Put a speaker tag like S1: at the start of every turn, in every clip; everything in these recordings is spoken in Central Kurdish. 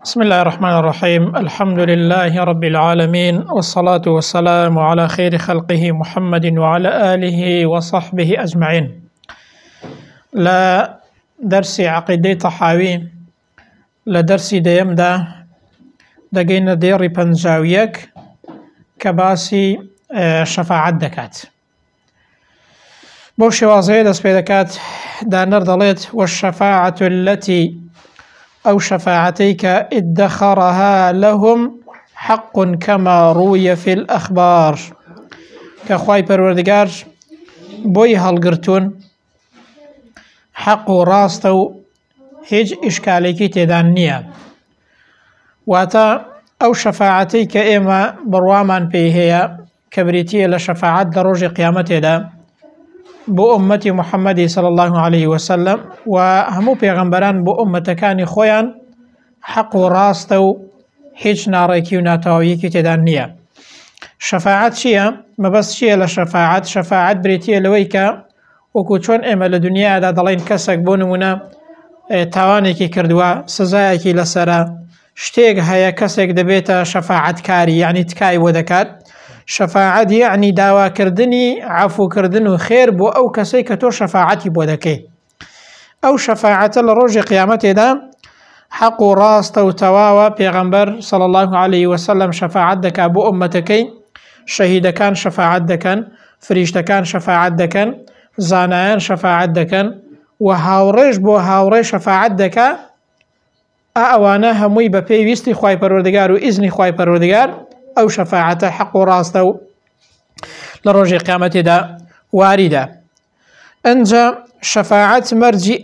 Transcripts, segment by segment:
S1: بسم الله الرحمن الرحيم. الحمد لله رب العالمين، والصلاة والسلام على خير خلقه محمد وعلى آله وصحبه أجمعين. لا درس عقيدة طحاوي لدرس ديم دا دقينا ديري بنجاويك كباسي شفاعت دكات بوشي واضحي دس بيدكات دا نردلت والشفاعة التي أو شفاعتيك ادخرها لهم حق كما روي في الأخبار. كخواي پروردگار بوي هلگرتون حق و راستو هیچ اشكاليكي تيدان نيا واتا أو شفاعتيك إما بروامان بيهيا كبريتية لشفاعت دروج قيامته دا بو أمتي محمد صلى الله عليه وسلم وهمو پیغمبران بو أمتكاني خويان حق و راستو هیچ ناريكي و ناتاويكي تدان نيا. شفاعت شيا مبس شيا لشفاعت شفاعت بريتية لويكا وكو چون اما لدنيا دا دلين كسك بونمونا تاوانيكي كردوا سزايكي لسرا شتيق هيا كسك دبيتا شفاعت كاري يعني تكاي ودكات. شفاعت يعني داوا كردني عفو كردنو خير بو أو كسي كتو شفاعتي بودكي. أو شفاعت لروج قيامته دا حق راست وتواوا پیغمبر صلى الله عليه وسلم شفاعت دكا بو أمتكي شهيد كان شفاعت دكن فريشت كان شفاعت دكن زانایان شفاعت دكن وهاوريش بو هاوري شفاعت دكا أوانا هموي بپي ويستي خواي پروردگار و إذني خواي پروردگار أو شفاعت حق راستو لروج قيامته دا وارده. انجا شفاعت مرجي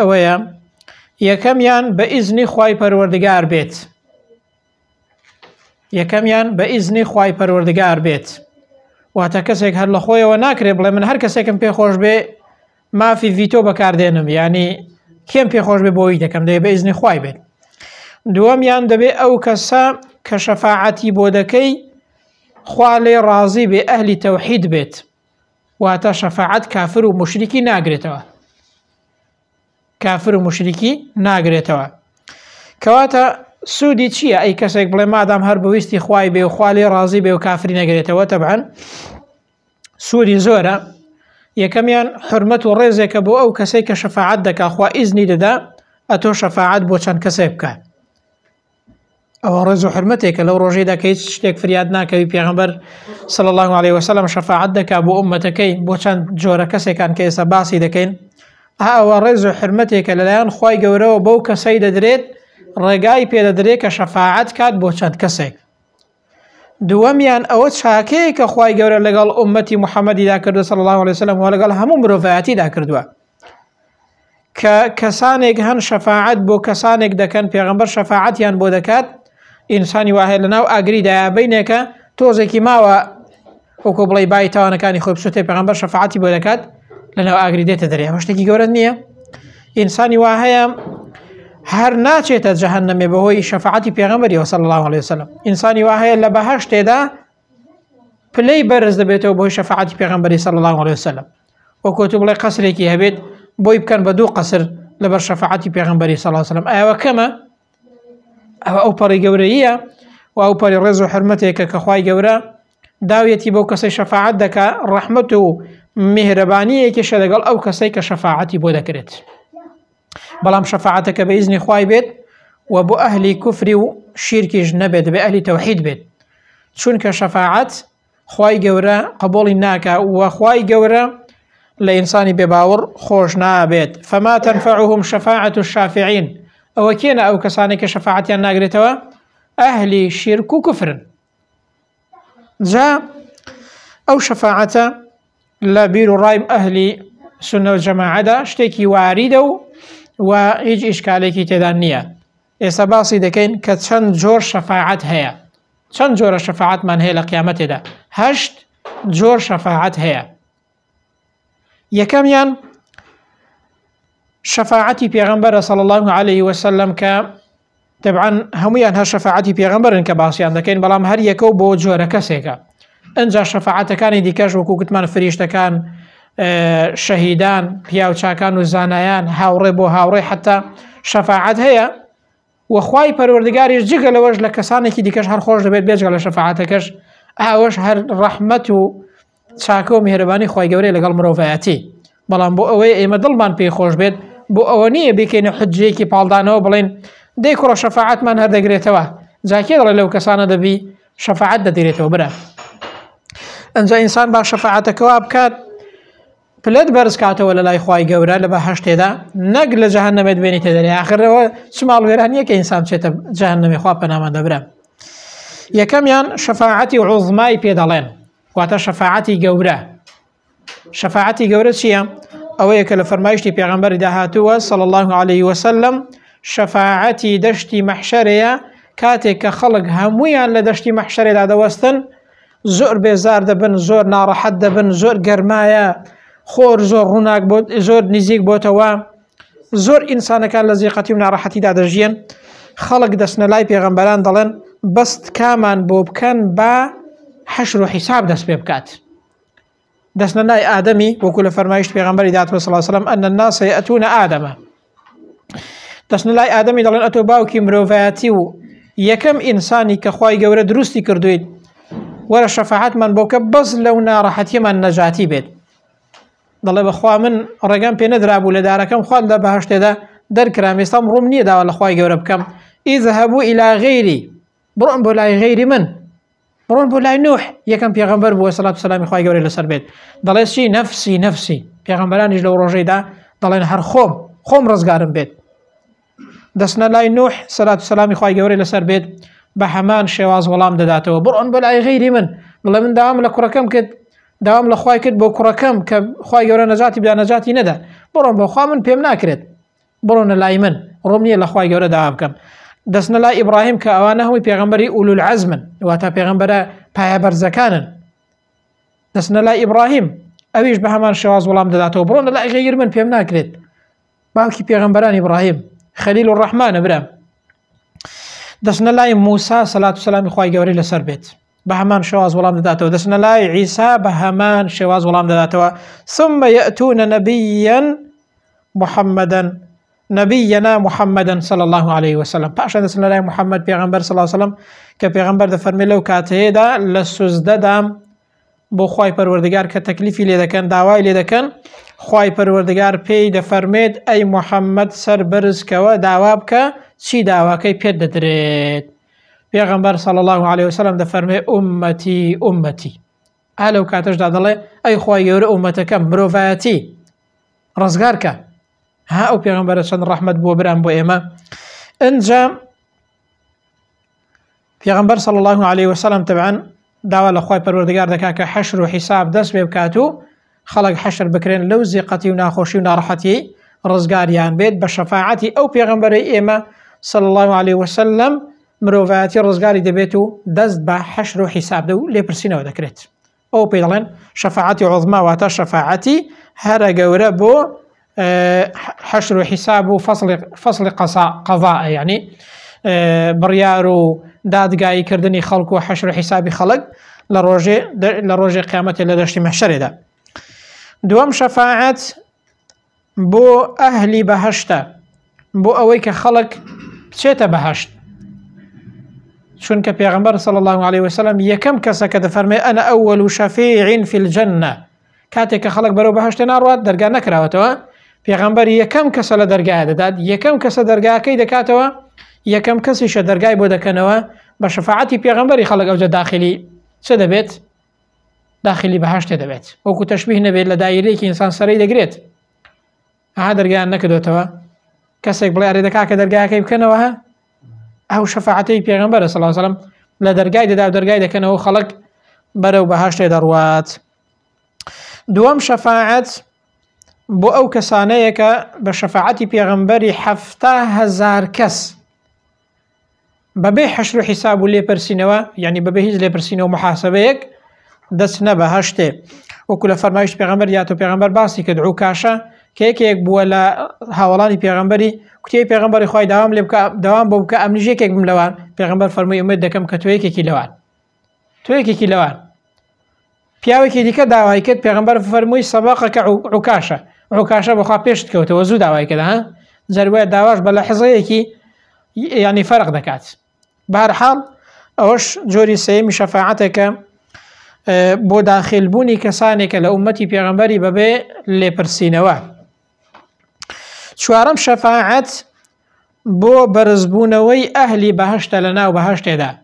S1: أويا يكميان بإذن خواي پروردگار بيت يكميان بإذن خواي پروردگار بيت واتا كسيك هر لخويا وناكري بلا من هر كسيكم پي خوش بي ما في فيتو بكار دينم يعني كم پي خوش بي بوي دكم دي بإذن خواي بيت. دواميان دبي أو كسا كشفاعتي بودكي خوالي راضي بأهل توحيد بيت واتا شفاعت كافر ومشركي ناقريتوا كافر ومشركي ناقريتوا كواتا سودي تشيا أي كسيك بلا ما دام هر بويستي خواي بي وخوالي راضي بي وكافر ناقريتوا. طبعا سودي زورا يكميان حرمة ورزيك بو أو كسيك شفاعت دك أخوا إذني ددا أتو شفاعت بوچان كسيبك أو رزو حرمتك لو روجيدا كيس شتيك فريادنا كي بيغمبر صلى الله عليه وسلم شفاعت دك أبو أمتكي بوچان جورا كسي كان كيسا باسي دكين أو رزو حرمتك لليان خواي قورو بو كسي دريد رقاي بيدا دريك شفاعت كات بوچان كسي. دواميان أو تشاكيك خواي قورو لقال أمتي محمد دا كردو صلى الله عليه وسلم ولقال همو مروفاتي دا كردوا كسانك هن شفاعت بو كسانك دكان بيغمبر شفاعتيان بو دكات إنساني واحد لناو أقري دا بينك توزيكي ماوا وكو بلاي باي تاوانا كاني خوب سوتي بيغمبر شفاعتي بو دكات لناو أقري ديتا دريا وشتكي قورد نية إنساني واحد هر ناچه تا جهنم بهوي شفاعتي بيغمبر صلى الله عليه وسلم. إنساني واحد لبهشت دا بلاي برز دبيتو بهوي شفاعتي بيغمبر صلى الله عليه وسلم وكو تبلاي قصريكي هبيت بوي بكان بدو قصر لبر شفاعتي بيغمبري صلى الله عليه وسلم. ايوا كما او بري قوريه او بري رزو حرمتك كخواي قورا داويتي بو كسي شفاعت دكا رحمته مهربانيه كشدقل او كسي كشفاعتي بو دكرت بلام شفاعتك بإذن خواي بيت وبو أهل كفر وشرك جنبت بأهل توحيد بيت شون كشفاعت خواي قورا قبول الناكا وخواي قورا لإنسان بباور خوش نابت فما تنفعهم شفاعة الشافعين أو كينا أو كسانك شفاعتي الناقرتوا أهل شرك كفر جاء أو شفاعة لا بيرو رايم أهل سنة والجماعة دا شتيكي واردو وإيج إشكاليكي تدانية إيسا باصي دكين كتشن جور شفاعت هيا چند جور شفاعت من هي لقيامته دا 8 جور شفاعت هيا. يكميان شفاعتي بيغمبر صلى الله عليه وسلم طبعا هميان ها شفاعتي بيغمبر كباسيان دكين بلام هر يكو بو جورا كسيكا انجا شفاعت كان ديكاش وكو كتمان فريشتا كان شهيدان بياو چاكان و زانایان هاوري بو هاوري حتى شفاعت هيا وخوای پەروەردگاریش جگە لەوەش لە کەسانێکی دیکەش هەر خۆش دەبێت بێجگە لە شەفاعەتەکەش ئەوەش هەر ڕەحمەت و چاکە و میهرەبانی خوای گەورەی لەگەڵ مرۆڤایەتی بەڵام بۆ ئەوەی ئێمە دڵمان پێی خۆش بێت بۆ ئەوە نییە بکەینە حجەیەکی پاڵدانەوە بڵێن دەی کوڕە شەفاعەتمان هەردەگرێتەوە جاکێ دەڵێ لەو کەسانە دەبی شەفاعەت دەدرێتەوە برە ئەنجا ئینسان با شەفاعەتەکەوا بکات پلەت بەرز کاتەوە لە لای خوای گەورە لە بەهەشتێدا نەک لە جەهەنەمێ بێنیتە دەرێ ئاخرەوە چ ماڵوێران نییە کە ئینسان بچێتە جەهەنەمی خوا پەنامان دەبرە یەکەمیان شەفاعەتی عوزمای پێ دەڵێن واتە شەفاعەتی گەورە شەفاعەتی گەورە چییە؟ ئەوەیە کە لە فەرمایشتی پێغەمبەری داهاتووە صلی الله عليه وسلم شەفاعەتی دەشتی مەحشەرەیە کاتێک کە خەڵک هەموویان لە دەشتی مەحشەرێدا دەوەستن زۆر بێزار دەبن زۆر ناڕەحەت دەبن زۆر گەرمایە خۆر زۆر ڕووناک زۆر نزیک بۆتەوە زۆر ئینسانەکان لە زیقەتی و ناڕەحەتیدا دەژیان خەڵک دەستنە لای پێغەمبەران دەڵێن بەست کامان بۆ بکەن بە حەشر و حیساب دەست پێ بکات دەستنە لای ئادەمی وەکو لە فەرمایشت پێغەمبەری داهاتوە صلی الله عليه وسلم ئەن الناس یەئتون ئادەمە دەستنە لای ئادەمی دەڵێن ئەتۆ باوکی مرۆڤایەتی و یەکەم ئینسانی کە خوای گەورە دروستی کردویت وەرە شەفاعەتمان بۆ کە بەس لەو ناڕەحەتیمان نەجاتی بێت دەڵێ بەخوا من ڕێگەم پێ نەدرابوو لە دارەکەم خوا لە بەهەشتێدا دەرکرام ئێستام ڕووم نییە داوا لە خوای گەورە بکەم ئیذهبوا إلى غیری بڕۆن بۆ لای غیری من بڕۆن بۆ لای نوح یەکەم پێغەمبەر بووە سەلات و سەلامی خوای گەورەی لەسەر بێت دەڵێ چی نەفسی نەفسی پێغەمبەرانیش لەو ڕۆژەیدا دەڵێن هەر خۆم ڕزگارم بێت دەستنە لای نوح سەلات و سەلامی خوای گەورەی لەسەر بێت بە هەمان شێواز وەڵام دەداتەوە بڕۆن بۆ لای غیری من بڵێ من داوام لە کوڕەکەم کرد داوام لە خوای کرد بۆ کوڕەکەم کە خوای گەورە نەجاتی بدا نەجاتی نەدا بڕۆن بۆ خوا من پێم ناکرێت بڕۆنە لای من ڕۆم نییە لە خوای گەورە داوا بکەم دەستنە لای ئیبراهیم کە ئەوانە هەمووی پێغەمبەری ئولول عەزمن واتە پێغەمبەرە پایە بەرزەکانن دەستنە لای ئیبراهیم ئەویش بە هەمان شێواز وەڵام دەداتەوە بڕۆنە لای غەیر من پێم ناکرێت باوکی پێغەمبەرانی ئیبراهیم خەلیل الرەحمانە برا دەستنە لای موسا سەلات و سەلامی خوای گەورەی لەسەر بێت بە هەمان شێواز وەڵام دەداتەوە دەستنە لای عیسا بە هەمان شێواز وەڵام دەداتەوە ثم يأتون نبيا محمدا نبينا محمدا صلى الله عليه وسلم پاشان دەستنە لای محەممەد پێغەمبەر صلی الله عليه وسلم کە پێغەمبەر دەفەرمێ لەو کاتەیەدا لە سوزدەدام بۆ خوای پەروەردگار کە تەکلیفی لێ دەکەن داوای لێ دەکەن خوای پەروەردگار پێی دەفەرمێت ئەی محەممەد سەر بەرزکەوە داوا بکە چی داواکەی پێت دەدرێت پێغەمبەر صلی الله عليه وسلم دەفەرمێ ئومەتی ئومەتی لەو کاتەشدا دەڵێ ئەی خوای گەورە ئومەتەکەم مرۆڤایەتی ڕزگارکە ها ئەو پێغەمبەرە چەند ڕەحمەت بووە برام بۆ ئێمە ئەنجا پێغەمبەر صلی الله عليه وسلم تەبعاً داوا لە خوای پەروەردگار دەکا کە حەشر و حیساب دەست پێ بکات و خەڵک حەشر بکرێن لەو زیقەتی و ناخۆشی و ناڕەحەتی ڕزگاریان بێت بە شەفاعەتی ئەو پێغەمبەرەی ئێمە صلی الله عليه وسلم مرۆڤایەتی ڕزگاری دەبێت و دەست بە حەشر و حیساب دە و لێپرسینەوە دەکرێت ئەو پێی دەڵێن شەفاعەتی عوزما واتە شەفاعەتی هەرە گەورە بۆ حەشر و حیساب و فەصلی قەضاء یعنی بڕیار و دادگاییکردنی خەڵک و حەشر و حیسابی خەڵک لە ڕۆژێ قیامەتێ لە دەشتی مەحشەرێدا دووەم شەفاعەت بۆ ئەهلی بەهەشتە بۆ ئەوەی کە خەڵک بچێتە بەهەشت چونکە پێغەمبەر صلی الله عليه وسلم یەکەم کەسە کە دەفەرمێ ئەنە ئەوەل شەفیع فی الجەنە کاتێک کە خەڵک بەرەو بەهەشتێ ناڕوات دەرگا نەکراوەتەوە پێغەمبەر یەکەم کەسە لە دەرگایە دەدات یەکەم کەسە دەرگاکەی دەکاتەوە یەکەم کەسیشە دەرگای بۆ دەکەنەوە بە شەفاعەتی پێغەمبەری خەڵک ئەوجە داخلی چ دەبێت داخلی بەهەشتێ دەبێت وەکو تەشبیه نەبێت لە دایرەیەکی ئینسان سەرەی دەگرێت دەرگایان نەکردوێتەوە کەسێک بڵێ ئەرێ دەکا کە دەرگایەکەی بکەنەوە ئەو شەفاعەتەی پێغەمبەرە صلی الله عليه وسلم لە دەرگای دەدا و دەرگای دەکەنەوە خەڵک بەرەو بەهەشتێ دەڕوات دووەم شەفاعەت بۆ ئەو کەسانەیە کە بە شەفاعەتی پێغەمبەری 70000 کەس بەبێ حەشر و حیساب و لێپرسینەوە یعنی بەبێ هیچ لێپرسینەوە محاسبەیەک دەچنە بەهەشتێ وەکو لە فەرمایشت پێغەمبەر یاتۆ پێغەمبەر باسی کرد عوکاشە کە یەکێک بووە لە هاوڵانی پێغەمبەری کوتەی پێغەمبەری خوای داوام لێ بکە داوام بۆ بکە ئەم نژێکێک بم لەوان پێغەمبەر فەرمووی ئومێد دەکەم کە تۆ یەکێکی لەوان پیاوێکی دیکە داوای کرد پێغەمبەر فەرمووی سەبەقەکە عوکاشە بەخوا پێشت کەوتەوە زوو داوای کرد جەروایە داواش بە لەحظەیەکی يعني فرق دكات. بهرحال أوش جوري سيمي شفاعتك بو داخل بوني كسانك لأمتي بيغمبري ببي لبرسينوا. شوارم شفاعت بو برزبونوي أهلي بهشت لنا وبهشت دا،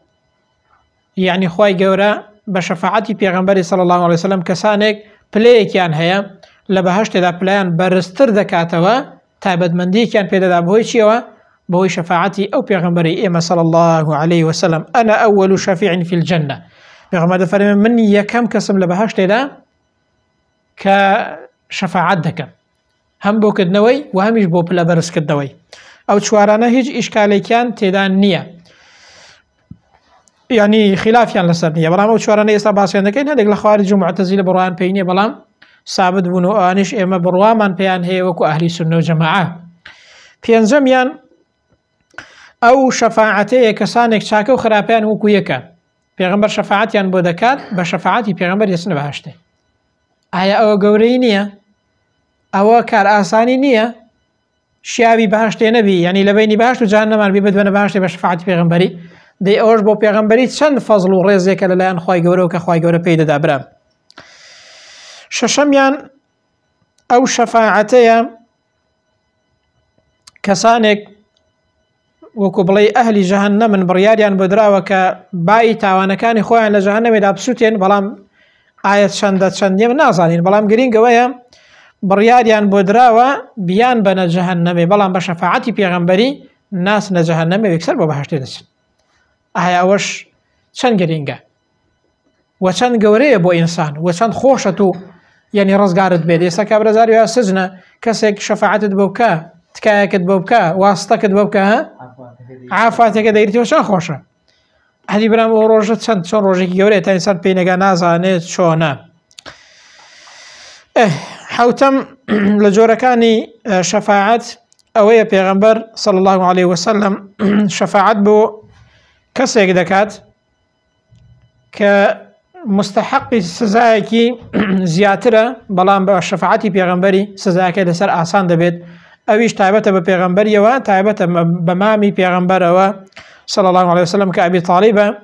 S1: يعني خواي قورا بشفاعتي بيغمبري صلى الله عليه وسلم كسانك بليكيان هيا لبهشت دا بليان برستر دكاتوا تابد مندي كان بيدا دا بهوي چيوا بهوي شفاعتي أو بيغمبري إما صلى الله عليه وسلم أنا أول شفيع في الجنة. بيغمبر فرمي من يكم كسم لبهشت دا كشفاعت دكم هم بو كدنوي وهمش بو بلا برس كدنوي أو شوارانه هيج إشكالي كان تيدان نية، يعني خلاف يعني لسر نية بلام أو شوارانه يستا باسيان دكين هدك لخوارج ومعتزلة بروان بيني بلام ثابت بونو آنش إما بروامان بيان هي وكو أهلي سنة وجماعة. بيانزميان أو شفاعتي كسانك شاكو خرابيان وكو يكا بيغمبر شفاعتيان بو دكات بشفاعتي بيغمبر يسنة بهشته. آيا أو قوري نية أو كار آساني نية شیاوی بهشتی نبی، یعنی لبینی بهشت و جهنم البی بدون بهشتی بشفاعت پیغمبری دی اوش بو پیغمبری چند فضل و رزق للایان خوای گوره و که خوای گوره پیدا دابرم. ششمیان او شفاعتی کسانک وکو بلی اهل جهنم من بریاریان بدرا و که بای تاوانکانی خویان لجهنم دابسوتین بلام آیت چندیم نازانین بلام گرین گویم بڕیاریان بۆ دراوە بیان بەنە جەهەنەمێ بەڵام بە شەفاعەتی پێغەمبەری ناچنە جەهەنەمێ یەکسەر بۆ بەهەشتێ دەچن. ئایا ئەوەش چەند گرینگە و چەند گەورەیە بۆ ئینسان و چەند خۆشە و یعنی ڕزگارت بێت. ئێستا کابرازاری یا سزنە کەسێک شەفاعەتت بۆ بکە تکایەکت بۆ بکە واستەکت بۆ بکە عافاتێکە دەیرێتەوە چەند خۆشە. هەدی برام ئەو ڕۆژە چەند چۆن ڕۆژێکی گەورەیە تا ئینسان پێی نەگا نازانێت چۆنە. حوتم لجوركاني شفاعت أوية پیغمبر صلى الله عليه وسلم شفاعت بو كسيك دكات كمستحق سزايكي زياترة بلان بشفاعتي پیغمبري سزايكي لسر آسان دبيت أويش تايبت بپیغمبري و تايبت بمامي پیغمبر و صلى الله عليه وسلم كأبي طالبة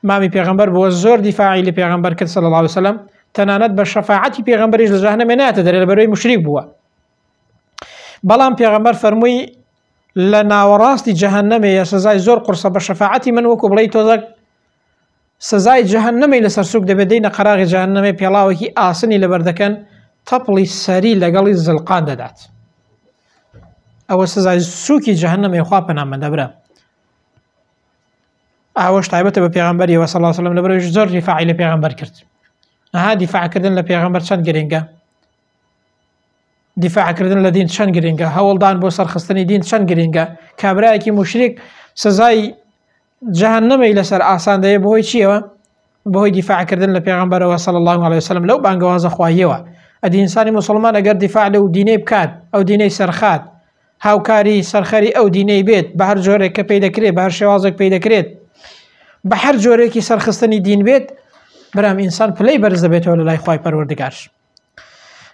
S1: مامي پیغمبر بو زور دفاعي لپیغمبر كت صلى الله عليه وسلم تنانت بشفاعتي پیغمبریش لجهنم ناته در البروي مشرك بوا بلان پیغمبر فرموي لنا وراستي جهنم يا سزاي زور قرصه بشفاعتي من وكو بلي توزك سزاي جهنم لسر سوق دبدين قراغ جهنم بيلاوكي آسني لبردكن تبلي سري لقلي زلقان دادات او سزاي سوكي جهنم يخوابنا من دبرا اوش تايبت بپیغمبري صلى الله عليه وسلم لبروي زور رفاعي لپیغمبر كرت. ها دفاع كردن لپیغمبر چند گرینگه دفاع كردن لدين چند گرینگه هولدان بو سرخستنی دين چند گرینگه کابرایکی مشرک سزای جهنمی لسر آسان ده بهوی چیوه بهوی دفاع كردن لپیغمبر صلى الله عليه وسلم لو بانگواز خواهیوه ادی انسانی مسلمان اگر دفاع لو دینی بکات او دینی سرخات هاوکاری سرخری او دینی بيت بهر جوره که پیدا کرد بهر شوازك پیدا کرد بهر جوره که سرخستنی دین بيت برام إنسان بلي برز بيته ولا لا يخواي پروردگار.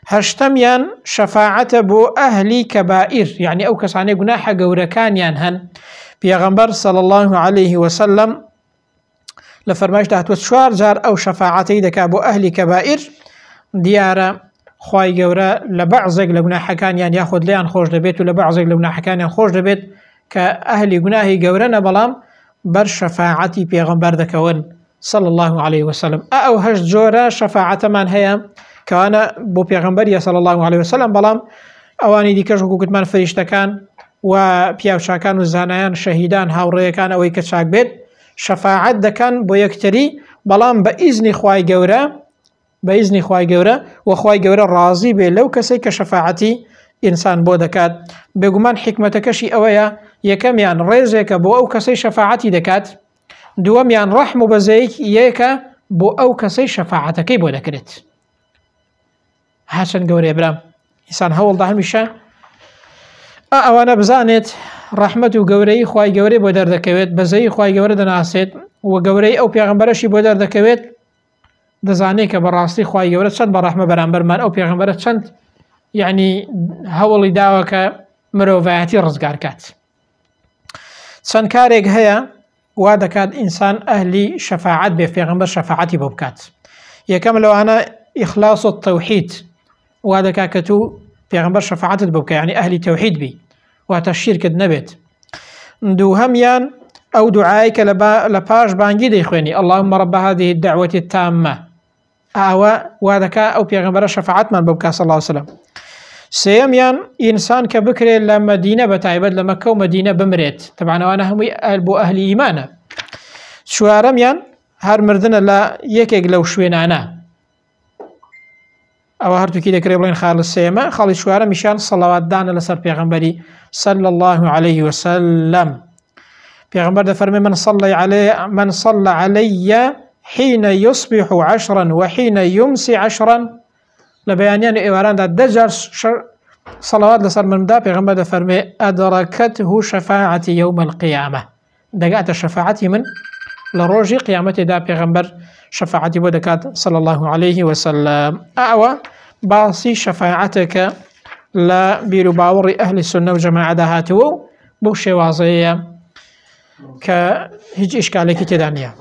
S1: هشتميان شفاعة بو أهلي كبائر يعني أو كساني قناحة قوركان ينهن بيغمبر صلى الله عليه وسلم لفرماش دهت وشوار جار أو شفاعتي دكا بو أهلي كبائر ديارة خواي قورا لبعضك لقناحة كان يعني ياخد ليان خوش دبيت ولبعضك لقناحة كان ينخوش دبيت كأهلي قناهي قورنا بلام بر شفاعتي بيغمبر دكاون صلى الله عليه وسلم أو هش جورا شفاعة من هي كان بو پیغمبر صلى الله عليه وسلم بلام اواني دي كجو كتمان فريشتكان و پیاوشاکان و زانایان شهيدان هاوريكان اوي كتشاك بيت شفاعت دكان بو يكتري بلام بإذن خواي گورا و خواي گورا راضي بي لو كسي كشفاعتي انسان بو دكات بيقمان حكمتكشي اويا يكميان ريزيك بو او كسي شفاعتي دكات دواميان رحم بزيك يكا بو او كسي شفاعتكي بو دكرت هاشن قوري برام انسان هول ده هميشه اوانا بزانت رحمت و قوري خواي قوري بو دردكويت بزي خواي قوري دناسيت و قوري او پیغمبرشي بو دردكويت دزاني كبراستي خواي قوري چند برحمة برامبر من او پیغمبر چند يعني هولي داوكا مروفاتي رزقار كات چەند کارێک هەیە وا دەکات ئینسان ئەهلی شەفاعەت بێ پێغەمبەر شەفاعەتی بۆ بکات. یەکەم لەوانە ئیخلاص و تەوحید وا دەکات کە تو پێغەمبەر شەفاعەتت بۆ بکە، یعنی ئەهلی تەوحید بی واتە شیرکت نەبێت. دووهەمیان ئەو دوعای کە لە پاش بانگی دەیخوێنی اللهم رب هذه الدعوة التامة، ئاوە وا دەکات ئەو پێغەمبەرە شەفاعەتمان بۆ بکات صلی الله عليه وسلم. سێەمیان ئینسان کە بکرێت لە مەدینە بەتایبەت لە مەکە و مەدینە بمرێت، تەبعاً ئەوانە هەمووی بۆ ئەهلی ئیمانە. چوارەمیان هەر مردنە لە یەکێک لەو شوێنانە، ئەوە هەردووکی دەکرێت بڵێن خاڵ سێمە. خاڵی چوارەمیشان سەڵاواتدانە لەسەر پێغەمبەری صلی الله عليه وسلم. پێغەمبەر دەفەرمێ من صلى علي حين يصبح 10 وحين يمسي 10. لە بەیانیان و ئێواراندا 10 جار سەڵاوات لەسەر مندا پێغەمبەر دەفەرمێ ئەدرەکەته شەفاعەتی یەوم القیامە، دەگاتە شەفاعەتی من لە ڕۆژی قیامەتێدا پێغەمبەر شەفاعەتی بۆ دەکات صلی الله عليه وسلم. ئەوە باسی شەفاعەتێکە لە بیر و باوەڕی ئەهلی سونە و جەماعەدا هاتووە و بۆ شێوازەیە کە هیچ ئیشکالێکی تێدا نییە.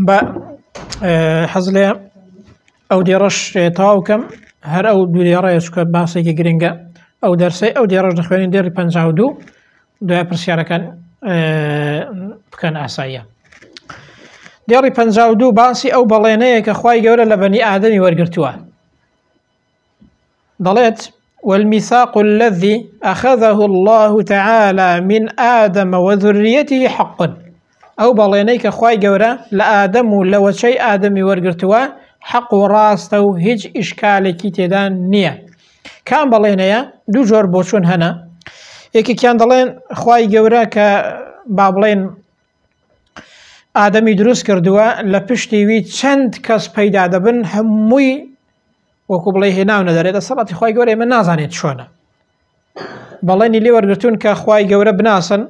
S1: بە حەز لێ ئەو دێڕەش تەواو بکەم، هەر ئەو دوو دێڕەیە چکە باسێکی گرنگە ئەو دەرسەی ئەو دێڕەش دەخوێنین دێڕی 52 دوای پرسیارەکان بکەن ئاساییە. دێڕی 52 باسی ئەو بەڵێنەیە کە خوای گەورە لە بەنی ئادەمی وەرگرتووە، دەڵێت والميثاق الذي أخذه الله تعالى من آدم وذريته حق. ئەو بەڵێنەی کە خوای گەورە لە ئادەم و لە وەچەی ئادەمی وەرگرتووە حق و ڕاستە و هیچ ئیشکالێکی تێدا نییە. کام بەڵێنەیە؟ دوو جۆر بۆچوون هەنا. یەکێکیان دەڵێن خوای گەورە کە با بڵێن ئادەمی دروست کردووە لە پشتیوی چەند کەس پەیدا دەبن هەمووی وەکو بڵێ هێناو نەدەرێت دەسەڵاتی خوای گەورە ئێمە نازانێت چۆنە. بەڵێنی لێ وەرگرتوون کە خوای گەورە بناسن،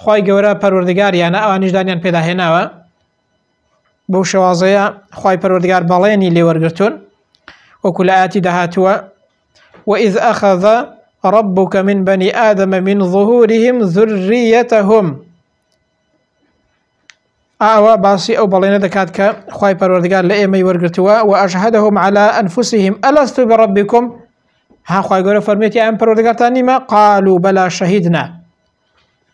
S1: خوای گەورە پەروەردگاریانە ئەوانیش دانیان پێدا هێناوە، بەو شێوازەیە خوای پەروەردگار بەڵێنی لێ وەرگرتوون وەکو لە ئاەتی داهاتووە وإذ أخذ ربك من بني آدم من ظهورهم ذريتهم. ئاوە باسی ئەو بەڵێنە دەکات کە خوای پەروەردگار لە ئێمەی وەرگرتووە وأشهدهم على أنفسهم ألست بربكم. ها خوای گەورە فەرمێتی ئەم پەروەردگارتان نیمە؟ قالوا بەلا شەهیدنا.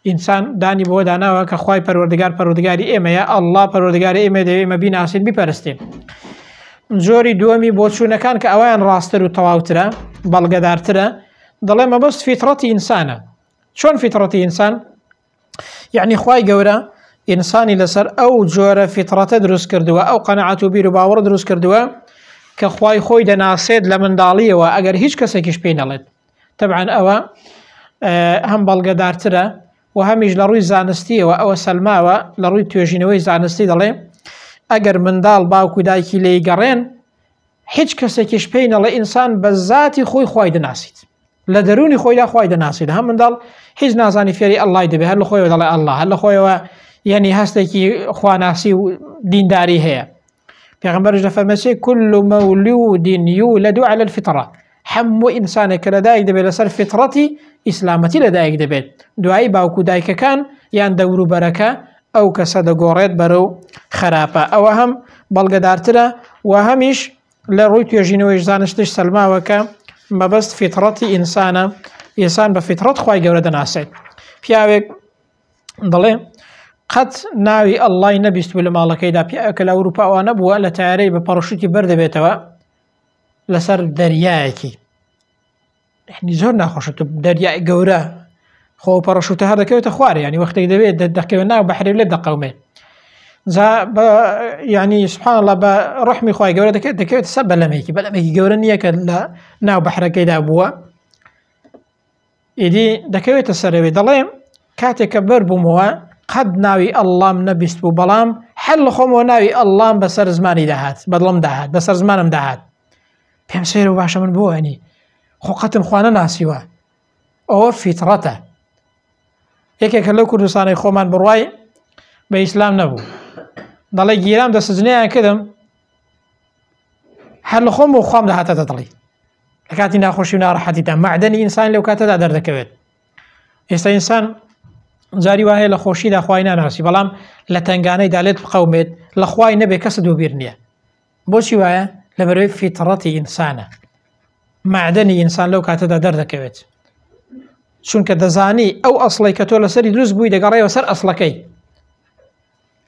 S1: ئینسان دانی بۆ داناوە کە خوای پەروەردگار پەروەردگاری ئێمەیە، ئەڵڵا پەروەردگاری ئێمە دەوێت ئێمە بیناسین بیپەرستین. جۆری دووەمی بۆچوونەکان کە ئەویان ڕاستتر و تەواوترە بەڵگەدارترە، دەڵێ مەبەست فیتڕەتی ئینسانە. چۆن فیتڕەتی ئینسان؟ یعنی خوای گەورە ئینسانی لەسەر ئەو جۆرە فیتڕەتە دروست کردووە، ئەو قەنەعەت و بیر و باوەڕ دروست کردووە کە خوای خۆی دەناسێت لە منداڵیەوە ئەگەر هیچ کەسێکیش پێی نەڵێت. تەبعاً ئەوە هەم بەڵگەدارترە و هەمیش لە ڕووی زانستیەوە ئەوە سەلماوە، لە ڕووی توێژینەوەی زانستی دەڵێ ئەگەر منداڵ باوکو دایکی لێی گەڕێن هیچ کەسێکیش پێی نەڵێ ئینسان بە ذاتی خۆی خوای دەناسیت، لە دەرونی خۆیدا خوای دەناسیت. هەم منداڵ هیچ نازانی فێری ئەڵڵای دەبێت، هەر لە خۆیەوە دەڵێ ئەڵڵا، هەر لە خۆیەوە یعنی هەستێکی خواناسی و دینداری هەیە. پێغەمبەرش دەفەرمێ كل مولود يولد على الفطرة. هەموو ئینسانێک کە لەدایک دەبێت لەسەر فیتڕەتی ئیسلامەتی لەدایک دەبێت، دوایی باوکو دایکەکان یان دەوروبەرەکە ئەو کەسە دەگۆڕێت بەرەو خراپە. ئەوە هەم بەڵگەدارترە و هەمیش لە ڕووی توێژینەوەی زانستیش سەلماوەکە مەبەست فیتڕەتی ئینسانە، ئینسان بە فیتڕەت خوای گەورە دەناسێت. پیاوێک دەڵێ قەت ناوی ئەڵڵای نەبیست بوو لە ماڵەکەیدا، پیاوێکە لە ئەوروپا ئەوانە بووە لە تایارەی بە پەڕەشوتی بەردەبێتەوە لەسەر دەریایەکی، زۆر ناخۆشە دەریای گەورە خۆ پەڕەشوتە هەر دەکەوێتە خوارە، ینی وەختێک دەوێت دەکەوێت ناو بەحرێ لێ دەقەومێت. ینی سبحان الله بە ڕحمی خوای گەورە دەکەوێت سەر بەلەمێکی گەورە نییە کە لە ناو بەحرەکەیدا بووە، ئیدی دەکەوێتە سەرەوێ. دەڵێ کاتێککە بەر بوومەوە قەت ناوی ئەڵڵام نەبیست بوو، بەڵام هەر لە خۆمەوە ناوی ئەڵڵام بەسەر زمانی داهات، بەدڵم داهات، بەسەر زمانم داهات. پێم سێر و باشە من بۆ ئەنی خۆ قەتم خوانە ناسیوە، ئەوە فیتڕەتە. یەکێکە لەو کوردستانی خۆمان بڕوای بە ئیسلام نەبوو، دەڵێ گیرام دەسەجنەیان کردم هەر لە خۆم و خۆم داهاتە دەڵی لە کاتی ناخۆشی و ناڕەحەتیدا مەعدەنی ئینسان لەو کاتەدا دەردەکەوێت. ئێستا ئینسان جاری وایە لە خۆشیدا خوای ناناسی بەڵام لە تنگانەیدا لێت بقەومێت لە خوای نەبێ کەسە دووبیر نییە بۆچی وایە لەبەرەوەی فیتڕەتی ئینسانە معدەنی ئینسان لەو کاتەدا دەردەکەوێت چونکە دەزانی ئەو ئەسڵی کە تۆ لەسەری دروست بووی دەگەڕێەوە سەر ئەسڵەکەی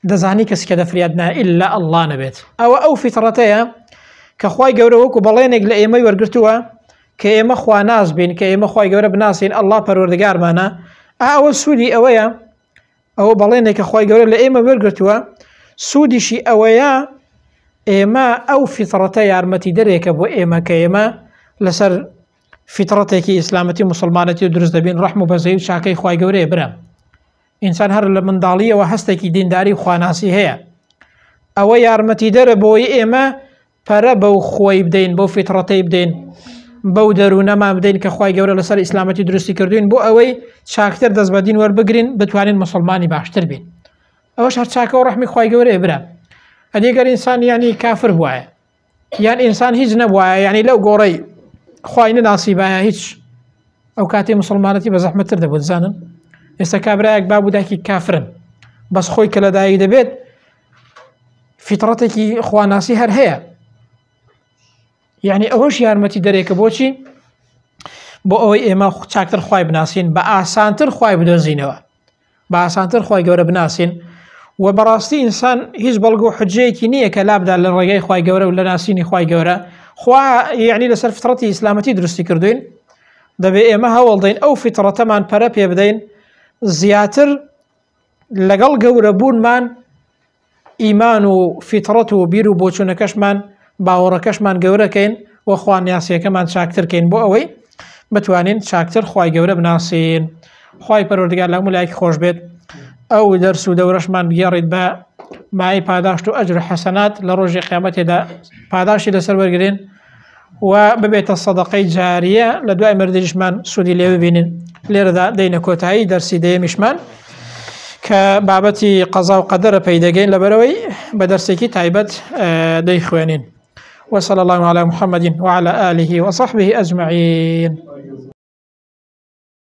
S1: دەزانی کەس کە دەفریاد ئیلا ئەڵڵا نەبێت ئەو فیتڕەتەیە کە خوای گەورە وەکو بەڵێنێک لە ئێمەی وەرگرتووە کە ئێمە خواناز بین کە ئێمە خوای گەورە بناسین ئەڵڵا پەروەردگارمانە ئەوە سوودی ئەوەیە ئەوە بەڵێنێک کە خوای گەورە لە ئێمە وەرگرتووە سوودیشی ئەوەیە ئێمە ئەو فیتڕەتە یارمەتی دەرێکە بۆ ئێمە کە ئێمە لەسەر فیتڕەتێکی ئیسلامەتی مسلمانەتی دروست دەبین ڕەحم و بەزەی و چاکەی خوای گەورەیە برە ئینسان هەر لە منداڵیەوە هەستێکی دینداری خواناسی هەیە ئەوە یارمەتی دەرە بۆی ئێمە پەرە بەو خۆی بدەین بۆ فیتڕەتەی بدەین بەو دەروونەمان بدەین کە خوای گەورە لەسەر ئیسلامەتی دروستی کردوین بۆ ئەوەی چاکتر دەست بە دین وەربگرین بتوانین مسلمانی باشتر بین ئەوەش هەر چاکە و ڕەحمی خوای گەورەیە برە ئەدیگەر ئینسان یانی کافر بووایە یان ئینسان هیچ نەبووایە یعنی لەو گۆڕەی خوای نەناسیبایە هیچ ئەو کاتێ مسلمانەتی بە زەحمەتتر دەبوو دەزانن ئێستا کابرایەک بابووداکی کافرن بەس خۆی کە لەدایک دەبێت فیتڕەتێکی خواناسی هەر هەیە یعنی ئەوەش یارمەتی دەرێکە بۆچی بۆ ئەوەی ئێمە چاکتر خوای بناسین بە ئاسانتر خوای بدۆزینەوە بە ئاسانتر خوای گەورە بناسین و بەڕاستی ئینسان هیچ بەڵگە و حجەیەکی نییە کە لابدا لە ڕێگەی خوای گەورە و لە ناسینی خوای گەورە خوا یعنی لەسەر فیتڕەتی ئیسلامەتی دروستی کردوین دەبێ ئێمە هەوڵ دەین ئەو فیتڕەتەمان پەرە پێ بدەین زیاتر لەگەڵ گەورە بوونمان ئیمان و فیتڕەت و بیر و بۆچوونەکەشمان باوەڕەکەشمان گەورەکەین و خوانیاسیەکەمان چاکترکەین بۆ ئەوەی بتوانین چاکتر خوای گەورە بناسین خوای پەروەردگار لە هەموو لایەکی خۆش بێت ئەو دەرس و دەورەشمان بگێڕیت بە مای پاداشت و ئەجر و حەسەنات لە ڕۆژی قیامەتێدا پاداشی لەسەر وەرگرین و ببێتە سەدەقەی جاریە لە دوای مردنیشمان سوودی لێ ببینین لێرەدا دەینە کۆتایی دەرسی دەیەمیشمان کە بابەتی قەزا و قەدەرە پەیدەگەین لەبەرەوەی بە دەرسێکی تایبەت دەیخوێنین وصلى الله على محمد وعلى آله وصحبه أجمعين.